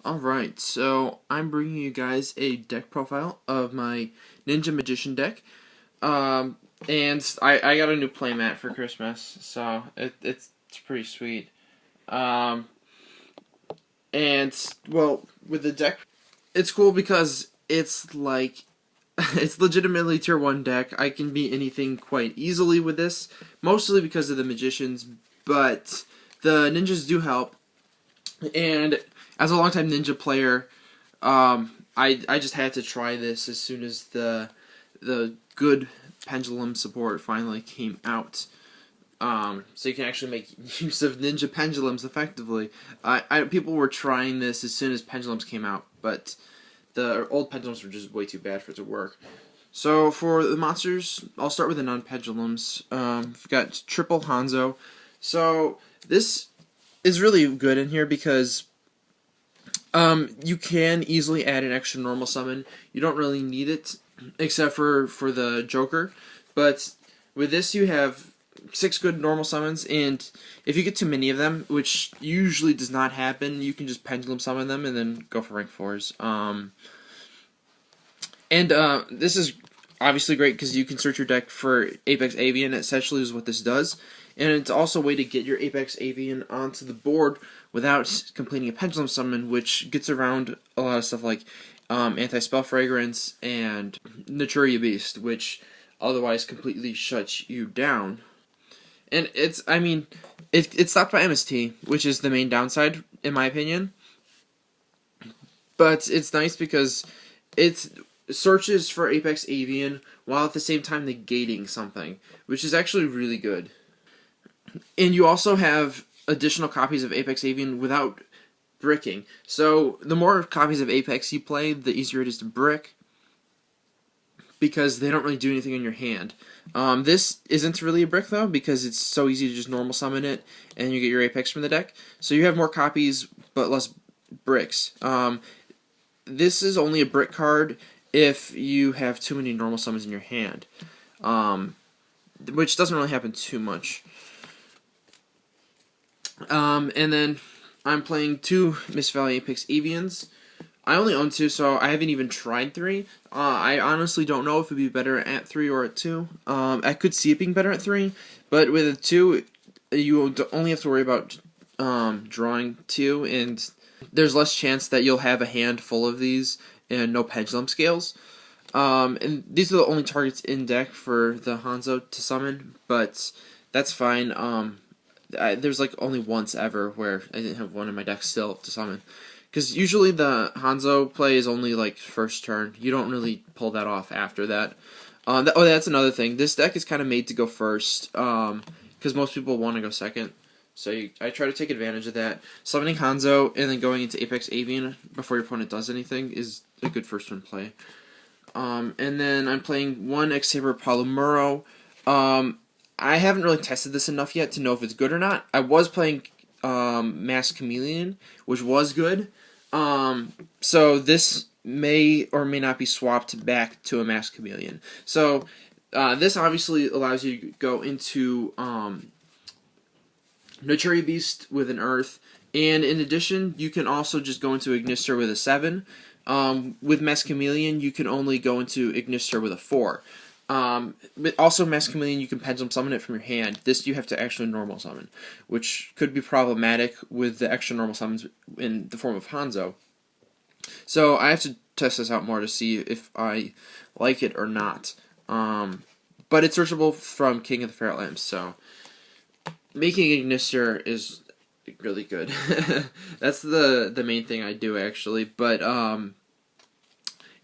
Alright, so I'm bringing you guys a deck profile of my Ninja Magician deck. And I got a new playmat for Christmas, so it's pretty sweet. Um, and, well, with the deck, it's cool because it's like, it's legitimately tier 1 deck. I can beat anything quite easily with this, mostly because of the Magicians, but the Ninjas do help. And as a longtime Ninja player, I just had to try this as soon as the good pendulum support finally came out. So you can actually make use of Ninja Pendulums effectively. People were trying this as soon as pendulums came out, but the old pendulums were just way too bad for it to work. So for the monsters, I'll start with the non-pendulums. We've got triple Hanzo. So this is really good in here because you can easily add an extra normal summon. You don't really need it, except for the Joker. But with this, you have 6 good normal summons, and if you get too many of them, which usually does not happen, you can just pendulum summon them and then go for rank 4s. This is obviously great because you can search your deck for Apex Avian. Essentially is what this does. And it's also a way to get your Apex Avian onto the board without completing a pendulum summon, which gets around a lot of stuff like anti-spell fragrance and Naturia Beast, which otherwise completely shuts you down. And it's stopped by MST, which is the main downside, in my opinion. But it's nice because it searches for Apex Avian while at the same time negating something, which is actually really good. And you also have additional copies of Apex Avian without bricking. So the more copies of Apex you play, the easier it is to brick, because they don't really do anything in your hand. This isn't really a brick though, because it's so easy to just normal summon it and you get your Apex from the deck. So you have more copies but less bricks. This is only a brick card if you have too many normal summons in your hand, which doesn't really happen too much. And then I'm playing 2 Mist Valley Apex Avians. I only own 2, so I haven't even tried 3. I honestly don't know if it'd be better at 3 or at 2. I could see it being better at 3, but with a 2, you only have to worry about drawing 2, and there's less chance that you'll have a hand full of these and no pendulum scales. And these are the only targets in deck for the Hanzo to summon, but that's fine. There's like only once ever where I didn't have one in my deck still to summon. Because usually the Hanzo play is only like first turn. You don't really pull that off after that. That's another thing. This deck is kind of made to go first, because most people want to go second. So I try to take advantage of that. Summoning Hanzo and then going into Apex Avian before your opponent does anything is a good first turn play. And then I'm playing 1 X-Saber Palomuro. I haven't really tested this enough yet to know if it's good or not. I was playing Masked Chameleon, which was good. So this may or may not be swapped back to a Masked Chameleon. So this obviously allows you to go into Naturia Beast with an Earth, and in addition, you can also just go into Ignister with a 7. With Masked Chameleon, you can only go into Ignister with a 4. But also Masked Chameleon, you can pendulum summon it from your hand. This you have to actually normal summon, which could be problematic with the extra normal summons in the form of Hanzo. So I have to test this out more to see if I like it or not. But it's searchable from King of the Ferret Lamps, so making Ignister is really good. That's the main thing I do actually, but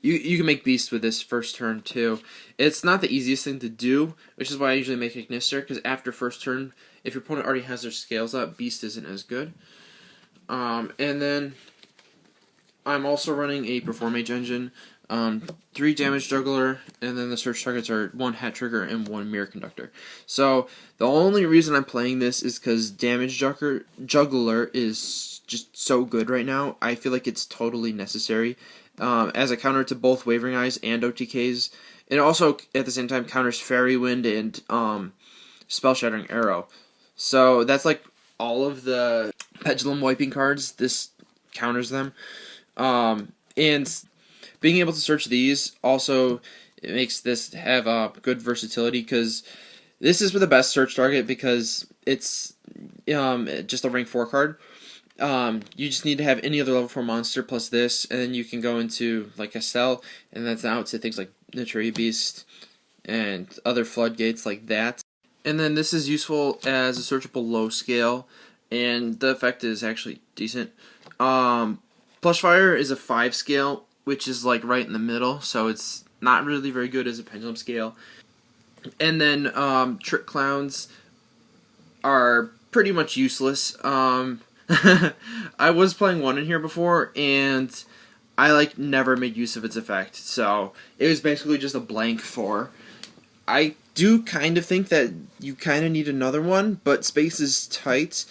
You can make Beast with this first turn too. It's not the easiest thing to do, which is why I usually make Ignister, because after first turn, if your opponent already has their scales up, Beast isn't as good. And then I'm also running a Performage Engine, 3 Damage Juggler, and then the search targets are 1 Hat Trigger and 1 Mirror Conductor. So the only reason I'm playing this is because Damage Juggler is just so good right now. I feel like it's totally necessary. As a counter to both Wavering Eyes and OTKs. It also, at the same time, counters Fairy Wind and Spell Shattering Arrow. So that's like all of the Pendulum wiping cards. This counters them. And being able to search these also, it makes this have good versatility, because this is the best search target because it's just a rank 4 card. You just need to have any other level 4 monster plus this, and then you can go into like Estelle, and that's out to things like Nature Beast and other floodgates like that. And then this is useful as a searchable low scale, and the effect is actually decent. Plush Fire is a 5 scale, which is like right in the middle, so it's not really very good as a pendulum scale. And then Trick Clowns are pretty much useless. I was playing one in here before, and I like never made use of its effect, so it was basically just a blank 4. I do kind of think that you kind of need another one, but space is tight,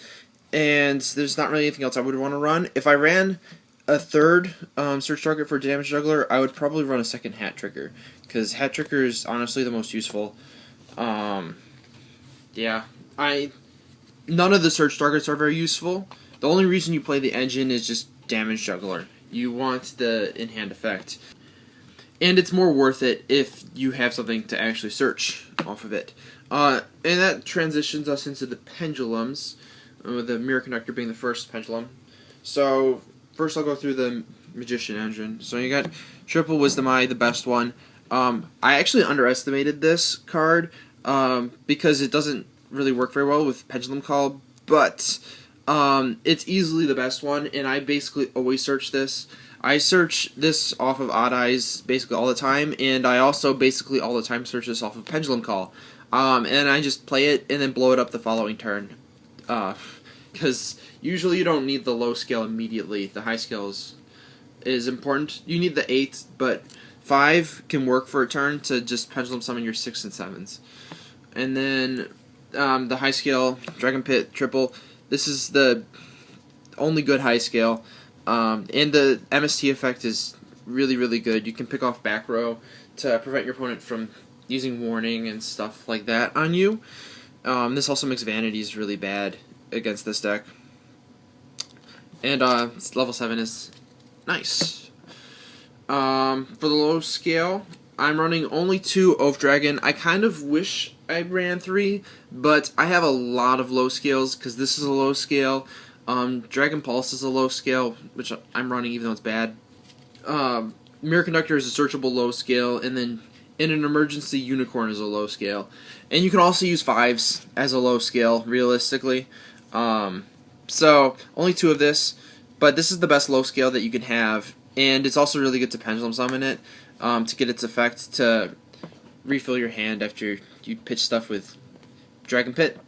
and there's not really anything else I would want to run. If I ran a third search target for Damage Juggler, I would probably run a second Hat Trigger, because Hat Trigger is honestly the most useful. Yeah, none of the search targets are very useful. The only reason you play the engine is just Damage Juggler. You want the in-hand effect. And it's more worth it if you have something to actually search off of it. And that transitions us into the pendulums, with the Mirror Conductor being the first pendulum. So, first I'll go through the Magician Engine. So you got Triple Wisdom Eye, the best one. I actually underestimated this card, because it doesn't really work very well with Pendulum Call, but it's easily the best one, and I basically always search this. I search this off of Odd Eyes basically all the time, and I also basically all the time search this off of Pendulum Call. And I just play it and then blow it up the following turn. Because usually you don't need the low scale immediately. The high scale is important. You need the 8, but 5 can work for a turn to just Pendulum Summon your 6 and 7s. And then the high scale, Dragon Pit, Triple. This is the only good high scale. And the MST effect is really, really good. You can pick off back row to prevent your opponent from using warning and stuff like that on you. This also makes vanities really bad against this deck. And level 7 is nice. For the low scale, I'm running only 2 Oath Dragon. I kind of wish I ran 3, but I have a lot of low scales because this is a low scale. Dragon Pulse is a low scale, which I'm running even though it's bad. Mirror Conductor is a searchable low scale, and then in an emergency, Unicorn is a low scale. And you can also use 5s as a low scale, realistically. So, only 2 of this, but this is the best low scale that you can have, and it's also really good to Pendulum Summon it, to get its effect to refill your hand after you pitch stuff with Dragon Pit.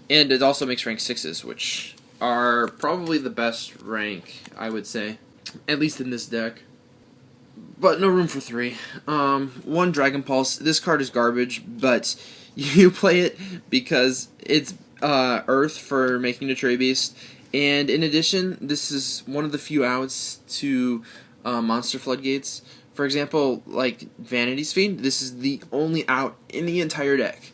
And it also makes rank 6s, which are probably the best rank, I would say. At least in this deck. But no room for 3. 1 Dragon Pulse. This card is garbage, but you play it because it's Earth for making Nature Beast. And in addition, this is one of the few outs to monster floodgates. For example, like Vanity's Fiend, this is the only out in the entire deck.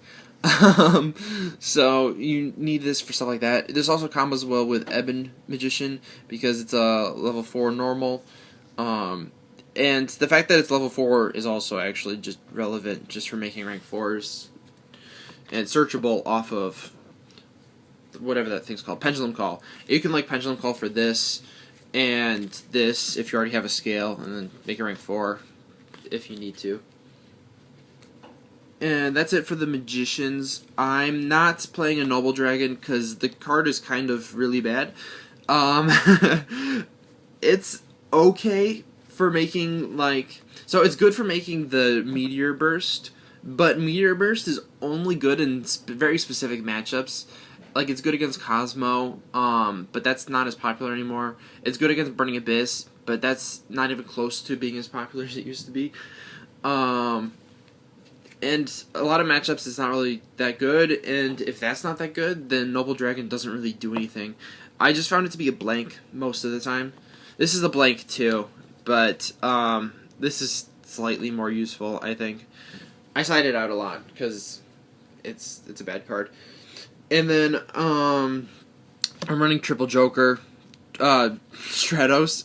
So you need this for stuff like that. This also combos well with Ebon Magician because it's a level 4 normal. And the fact that it's level 4 is also actually just relevant just for making rank 4s. And it's searchable off of whatever that thing's called, Pendulum Call. You can like Pendulum Call for this and this if you already have a scale, and then make it rank 4 if you need to. And that's it for the Magicians. I'm not playing a Noble Dragon because the card is kind of really bad. It's okay for making, like... So it's good for making the Meteor Burst, but Meteor Burst is only good in very specific matchups. Like, it's good against Cosmo, but that's not as popular anymore. It's good against Burning Abyss, but that's not even close to being as popular as it used to be. And a lot of matchups it's not really that good, and if that's not that good, then Noble Dragon doesn't really do anything. I just found it to be a blank most of the time. This is a blank too, but this is slightly more useful, I think. I side it out a lot, because it's a bad card. And then I'm running Triple Joker. Stratos.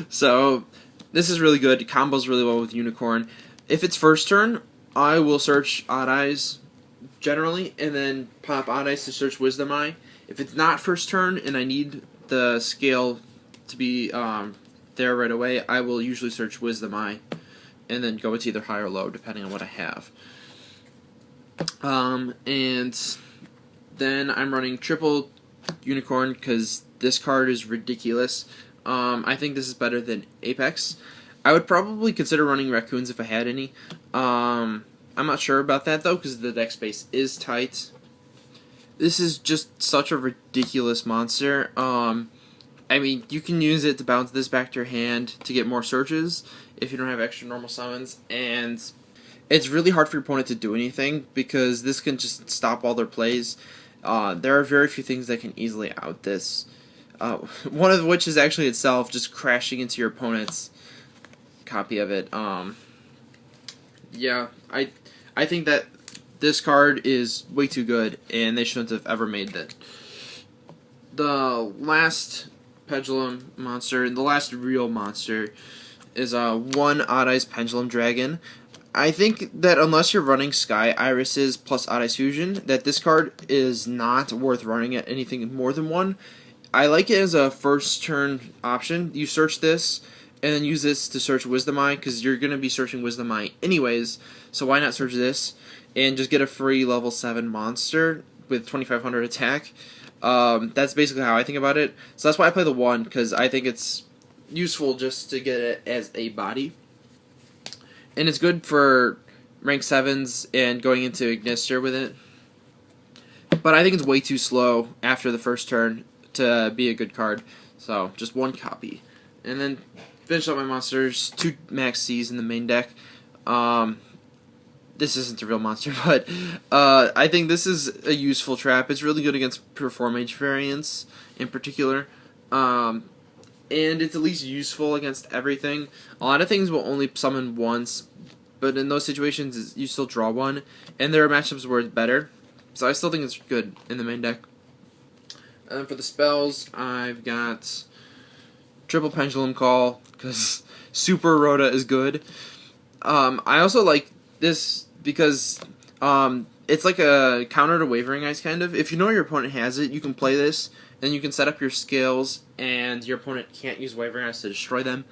So this is really good. It combos really well with Unicorn. If it's first turn, I will search Odd Eyes generally, and then pop Odd Eyes to search Wisdom Eye. If it's not first turn and I need the scale to be there right away, I will usually search Wisdom Eye, and then go with either high or low depending on what I have. And then I'm running triple Unicorn because this card is ridiculous. I think this is better than Apex. I would probably consider running Raccoons if I had any. I'm not sure about that though because the deck space is tight. This is just such a ridiculous monster. I mean, you can use it to bounce this back to your hand to get more searches if you don't have extra normal summons, and it's really hard for your opponent to do anything because this can just stop all their plays. There are very few things that can easily out this. One of which is actually itself just crashing into your opponent's copy of it. Yeah, I think that this card is way too good, and they shouldn't have ever made that. The last Pendulum monster, the last real monster, is one Odd Eyes Pendulum Dragon. I think that unless you're running Sky Irises plus Odd Eyes Fusion, that this card is not worth running at anything more than one. I like it as a first turn option. You search this, and then use this to search Wisdom Eye, because you're going to be searching Wisdom Eye anyways, so why not search this, and just get a free level 7 monster with 2500 attack. That's basically how I think about it. So that's why I play the 1, because I think it's useful just to get it as a body. And it's good for rank 7s and going into Ignister with it. But I think it's way too slow after the first turn to be a good card. So, just 1 copy. And then, finish up my monsters. 2 Max C's in the main deck. This isn't a real monster, but I think this is a useful trap. It's really good against Performage variants in particular. And it's at least useful against everything. A lot of things will only summon once, but in those situations, you still draw one. And there are matchups where it's better. So I still think it's good in the main deck. And for the spells, I've got triple Pendulum Call, because Super Rhoda is good. I also like this because it's like a counter to Wavering Eyes, kind of. If you know your opponent has it, you can play this, and you can set up your skills, and your opponent can't use Wavering Eyes to destroy them,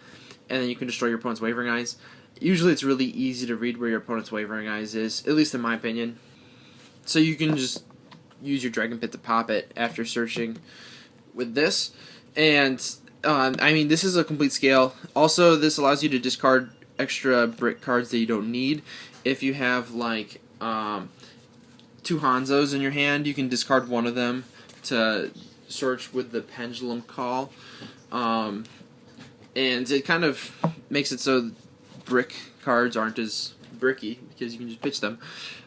and then you can destroy your opponent's Wavering Eyes. Usually it's really easy to read where your opponent's Wavering Eyes is, at least in my opinion. So you can just use your Dragon Pit to pop it after searching with this. And, I mean, this is a complete scale. Also, this allows you to discard extra brick cards that you don't need. If you have, like, 2 Hanzos in your hand, you can discard one of them to search with the Pendulum Call. And it kind of makes it so brick cards aren't as bricky, because you can just pitch them.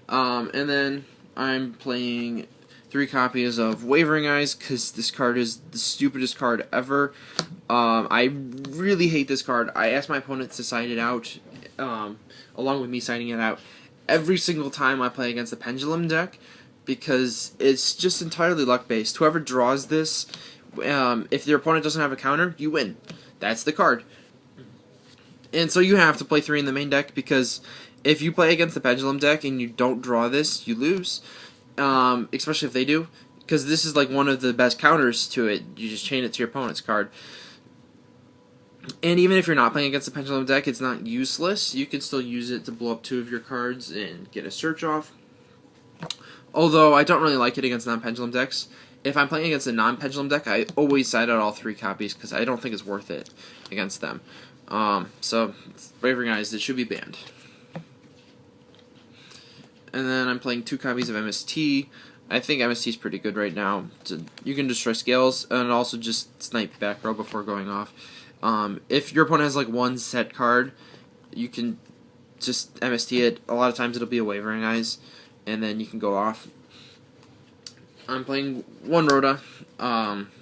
And then I'm playing 3 copies of Wavering Eyes, because this card is the stupidest card ever. I really hate this card. I asked my opponents to side it out, along with me siding it out, every single time I play against the Pendulum deck, because it's just entirely luck-based. Whoever draws this, if your opponent doesn't have a counter, you win. That's the card. And so you have to play 3 in the main deck, because if you play against the Pendulum deck and you don't draw this, you lose. Especially if they do, because this is like one of the best counters to it. You just chain it to your opponent's card. And even if you're not playing against the Pendulum deck, it's not useless. You can still use it to blow up 2 of your cards and get a search off. Although I don't really like it against non-Pendulum decks. If I'm playing against a non-Pendulum deck, I always side out all 3 copies, because I don't think it's worth it against them. So, Wavering Eyes, it should be banned. And then I'm playing 2 copies of MST. I think MST is pretty good right now. You can destroy scales and also just snipe back row before going off. If your opponent has like 1 set card, you can just MST it. A lot of times it'll be a Wavering Eyes, and then you can go off. I'm playing 1 Rhoda,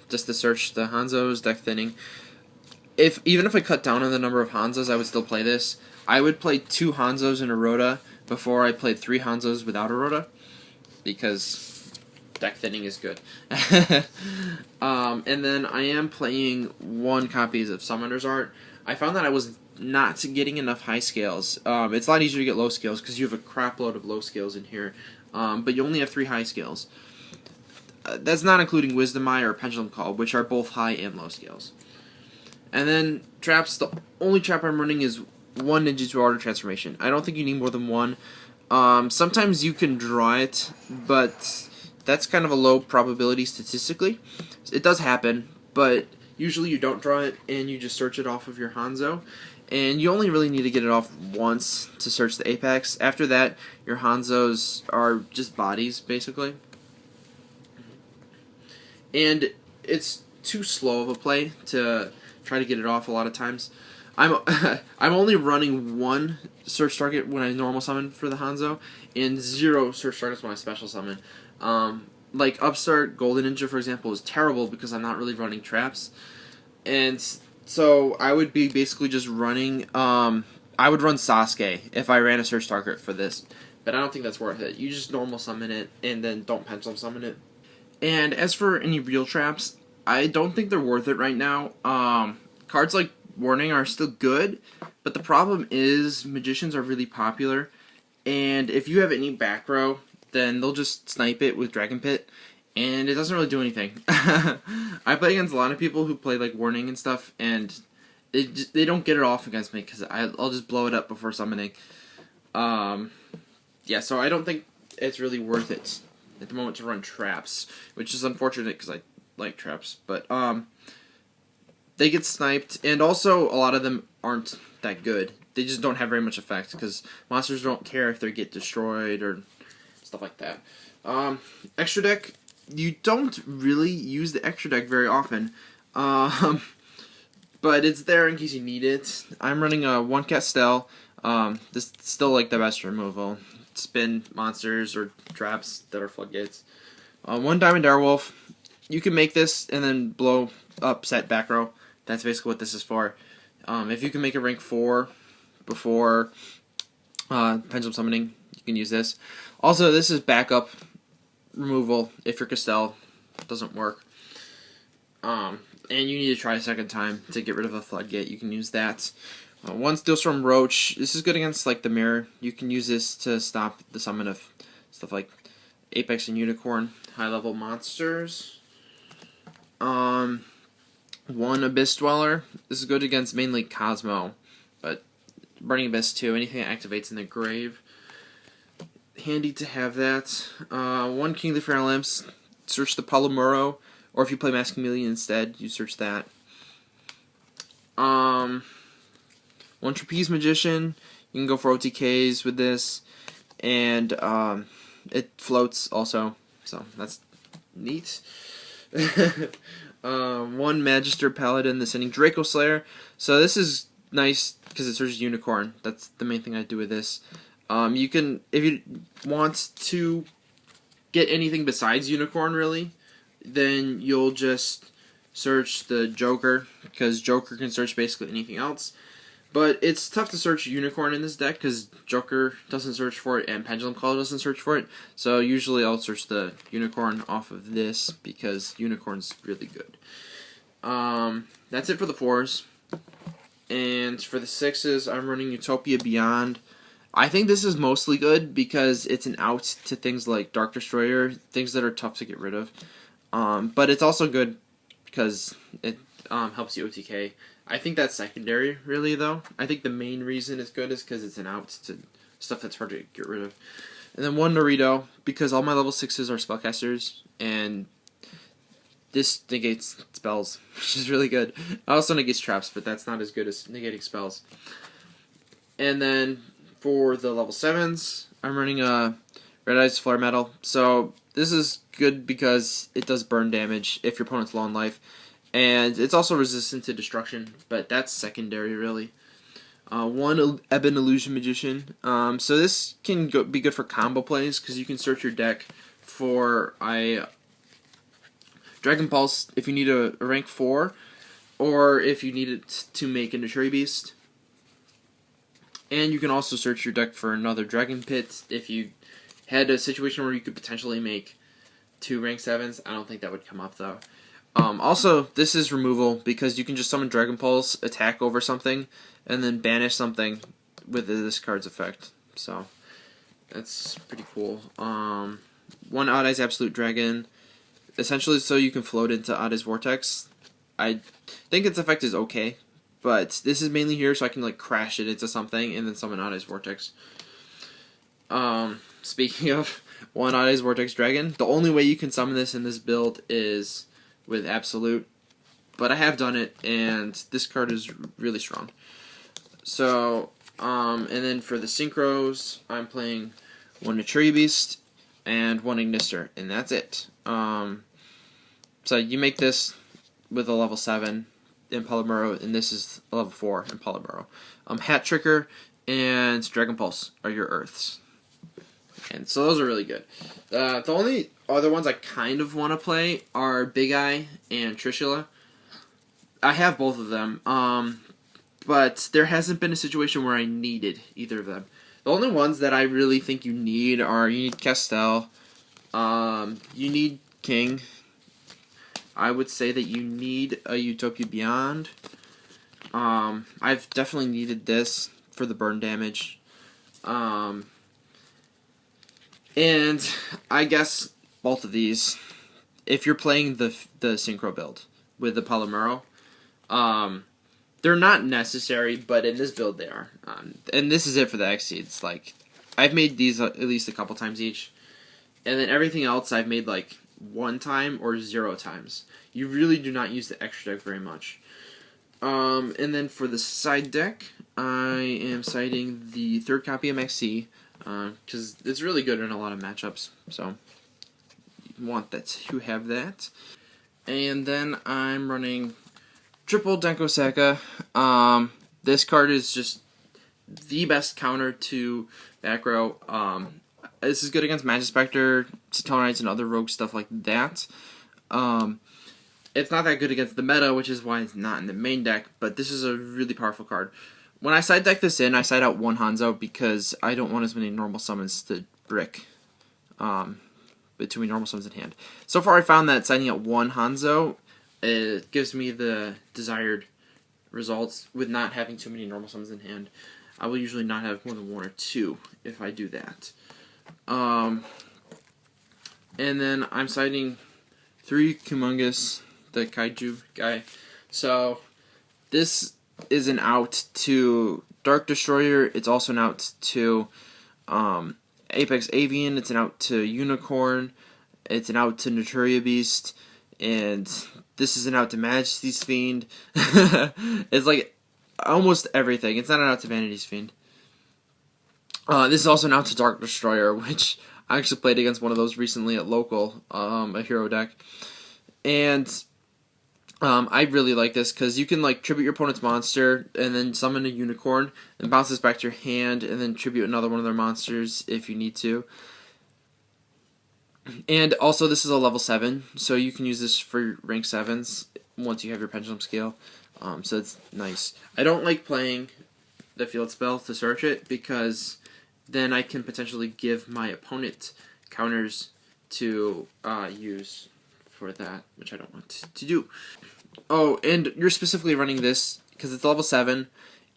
just to search the Hanzos, deck thinning. Even if I cut down on the number of Hanzos, I would still play this. I would play 2 Hanzos and a Rhoda before I played 3 Hanzos without a Rhoda, because deck thinning is good. And then I am playing 1 copy of Summoner's Art. I found that I was not getting enough high scales. It's a lot easier to get low scales because you have a crap load of low scales in here, but you only have 3 high scales. That's not including Wisdom Eye or Pendulum Call, which are both high and low scales. And then traps, the only trap I'm running is 1 Ninja Auto Transformation. I don't think you need more than 1. Sometimes you can draw it, but that's kind of a low probability statistically. It does happen, but usually you don't draw it and you just search it off of your Hanzo. And you only really need to get it off once to search the Apex. After that, your Hanzos are just bodies, basically. And it's too slow of a play to try to get it off a lot of times. I'm only running 1 search target when I normal summon for the Hanzo, and 0 search targets when I special summon. Like Upstart Golden Ninja, for example, is terrible because I'm not really running traps. And so I would be basically just running, I would run Sasuke if I ran a search target for this. But I don't think that's worth it. You just normal summon it, and then don't pendulum summon it. And as for any real traps, I don't think they're worth it right now. Cards like Warning are still good, but the problem is Magicians are really popular, and if you have any back row, then they'll just snipe it with Dragon Pit, and it doesn't really do anything. I play against a lot of people who play like Warning and stuff, and they don't get it off against me because I'll just blow it up before summoning. Yeah, so I don't think it's really worth it at the moment to run traps, which is unfortunate because I like traps, but they get sniped, and also a lot of them aren't that good. They just don't have very much effect because monsters don't care if they get destroyed or stuff like that. Extra deck, you don't really use the extra deck very often, but it's there in case you need it. I'm running a 1 Castel. This is still like the best removal. Spin monsters or traps that are floodgates. 1 Diamond Direwolf. You can make this and then blow up set back row. That's basically what this is for. If you can make a rank 4 before pendulum summoning, you can use this. Also, this is backup removal if your Castel doesn't work. And you need to try a second time to get rid of a floodgate. You can use that. 1 Steelstorm Roach. This is good against like the mirror. You can use this to stop the summon of stuff like Apex and Unicorn, high level monsters. 1 Abyss Dweller. This is good against mainly Cosmo, but Burning Abyss too. Anything that activates in the grave. Handy to have that. 1 King of the Fair Lamps. Search the Palomuro, or if you play Masked Chameleon instead, you search that. 1 Trapeze Magician. You can go for OTKs with this, and it floats also, so that's neat. 1 Magister Paladin, the Sending Draco Slayer. So this is nice because it searches Unicorn. That's the main thing I do with this. You can, if you want to get anything besides Unicorn, really, then you'll just search the Joker, because Joker can search basically anything else. But it's tough to search Unicorn in this deck because Joker doesn't search for it and Pendulum Call doesn't search for it. So usually I'll search the Unicorn off of this because Unicorn's really good. That's it for the 4s. And for the 6s, I'm running Utopia Beyond. I think this is mostly good because it's an out to things like Dark Destroyer, things that are tough to get rid of. But it's also good because it helps you OTK. I think that's secondary, really, though. I think the main reason it's good is because it's an out to stuff that's hard to get rid of. And then 1 Naruto, because all my level 6s are spellcasters, and this negates spells, which is really good. It also negates traps, but that's not as good as negating spells. And then for the level 7s, I'm running a Red Eyes Flare Metal. So this is good because it does burn damage if your opponent's low on life. And it's also resistant to destruction, but that's secondary, really. 1 Ebon Illusion Magician. So this can be good for combo plays, because you can search your deck for a Dragon Pulse if you need a rank 4, or if you need it to make a Nutri Beast. And you can also search your deck for another Dragon Pit if you had a situation where you could potentially make 2 rank 7s. I don't think that would come up though. Also, this is removal because you can just summon Dragon Pulse, attack over something, and then banish something with this card's effect. So that's pretty cool. 1 Odd Eyes Absolute Dragon, essentially so you can float into Odd Eyes Vortex. I think its effect is okay, but this is mainly here so I can like crash it into something and then summon Odd Eyes Vortex. Speaking of 1 Odd Eyes Vortex Dragon, the only way you can summon this in this build is with Absolute, but I have done it, and this card is really strong. So, and then for the synchros, I'm playing 1 Naturia Beast and 1 Ignister, and that's it. So you make this with a level 7 in Polymero, and this is a level 4 in Polymero. Hat Tricker and Dragon Pulse are your Earths. And so those are really good. The only other ones I kind of want to play are Big Eye and Trishula. I have both of them, but there hasn't been a situation where I needed either of them. The only ones that I really think you need are, you need Castel, you need King. I would say that you need a Utopia Beyond. I've definitely needed this for the burn damage. And I guess both of these, if you're playing the Synchro build with the Polymero, they're not necessary, but in this build they are. And this is it for the X-Seeds. Like, I've made these at least a couple times each, and then everything else I've made like 1 time or 0 times. You really do not use the extra deck very much. And then for the side deck, I am citing the 3rd copy of MXC, because it's really good in a lot of matchups, so you want that to have that. And then I'm running triple Denko Seka. This card is just the best counter to back row. This is good against Magispector, Satellite, and other rogue stuff like that. It's not that good against the meta, which is why it's not in the main deck, but this is a really powerful card. When I side deck this in, I side out 1 Hanzo because I don't want as many normal summons to brick between normal summons in hand. So far I found that siding out 1 Hanzo, it gives me the desired results with not having too many normal summons in hand. I will usually not have more than 1 or 2 if I do that. And then I'm siding 3 Kumungus, the Kaiju guy. So this is an out to Dark Destroyer. It's also an out to Apex Avian. It's an out to Unicorn. It's an out to Naturia Beast. And this is an out to Majesty's Fiend. It's like almost everything. It's not an out to Vanity's Fiend. This is also an out to Dark Destroyer, which I actually played against one of those recently at local, a hero deck. And I really like this because you can like tribute your opponent's monster and then summon a unicorn and bounce this back to your hand and then tribute another one of their monsters if you need to. And also this is a level 7, so you can use this for rank 7s once you have your pendulum scale. So it's nice. I don't like playing the field spell to search it because then I can potentially give my opponent counters to use for that, which I don't want to do. Oh, and you're specifically running this because it's level 7,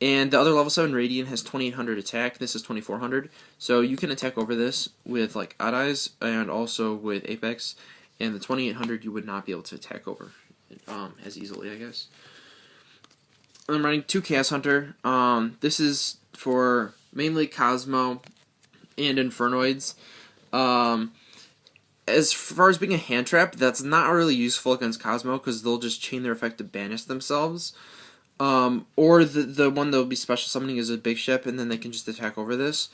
and the other level 7 Radiant has 2800 attack. This is 2400, so you can attack over this with like Odd Eyes and also with Apex, and the 2800 you would not be able to attack over as easily, I guess. I'm running 2 Chaos Hunter. This is for mainly Cosmo and Infernoids. As far as being a hand trap, that's not really useful against Cosmo because they'll just chain their effect to banish themselves. Or the one that will be special summoning is a big ship, and then they can just attack over this.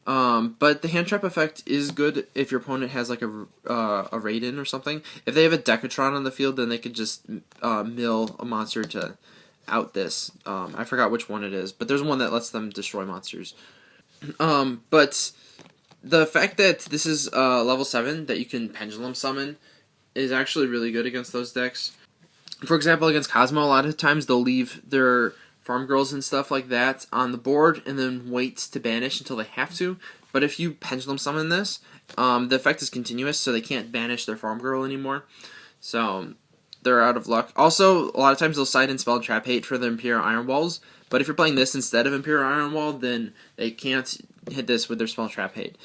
But the hand trap effect is good if your opponent has like a Raiden or something. If they have a Decatron on the field, then they could just mill a monster to out this. I forgot which one it is, but there's one that lets them destroy monsters. But the fact that this is level 7 that you can pendulum summon is actually really good against those decks. For example, against Cosmo, a lot of times they'll leave their farm girls and stuff like that on the board and then wait to banish until they have to. But if you Pendulum Summon this, the effect is continuous, so they can't banish their Farm Girl anymore. So they're out of luck. Also, a lot of times they'll side and spell Trap Hate for the Imperial Iron Walls, but if you're playing this instead of Imperial Iron Wall, then they can't hit this with their spell Trap Hate.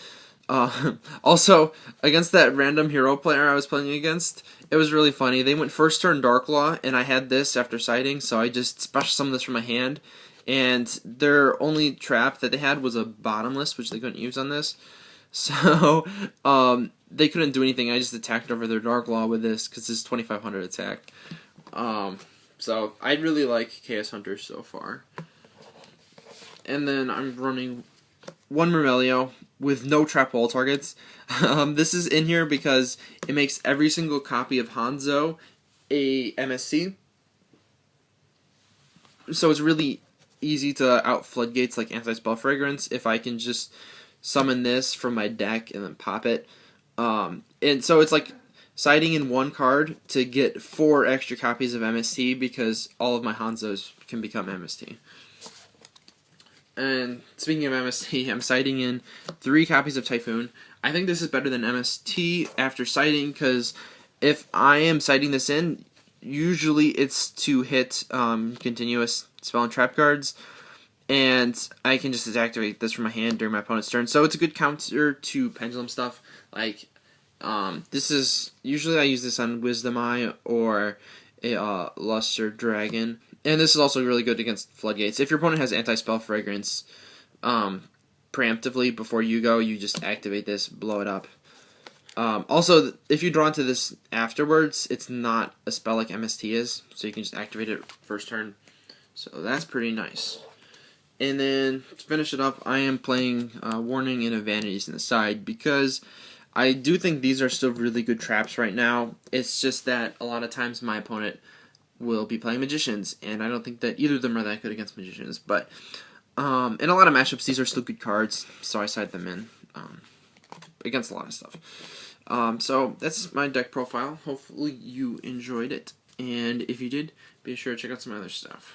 Also, against that random hero player I was playing against, it was really funny. They went first turn Darklaw, and I had this after siding, so I just special summoned this from my hand, and their only trap that they had was a Bottomless, which they couldn't use on this. So, they couldn't do anything. I just attacked over their Darklaw with this, because it's 2500 attack. So, I really like Chaos Hunter so far. And then I'm running one Murmelio with no trap wall targets. This is in here because it makes every single copy of Hanzo a MSC. So it's really easy to out Floodgates like Anti-Spell Fragrance if I can just summon this from my deck and then pop it. And so it's like siding in one card to get 4 extra copies of MST because all of my Hanzos can become MST. And speaking of MST, I'm siding in 3 copies of Typhoon. I think this is better than MST after siding because if I am siding this in, usually it's to hit continuous spell and trap cards, and I can just activate this from my hand during my opponent's turn. So it's a good counter to Pendulum stuff. Like this is usually I use this on Wisdom Eye or a Luster Dragon. And this is also really good against Floodgates. If your opponent has Anti-Spell Fragrance preemptively before you go, you just activate this, blow it up. Also, if you draw into this afterwards, it's not a spell like MST is, so you can just activate it first turn. So that's pretty nice. And then, to finish it up, I am playing Warning and Vanities in the side, because I do think these are still really good traps right now. It's just that a lot of times my opponent will be playing Magicians, and I don't think that either of them are that good against Magicians, but in a lot of matchups, these are still good cards, so I side them in against a lot of stuff. So that's my deck profile. Hopefully you enjoyed it, and if you did, be sure to check out some other stuff.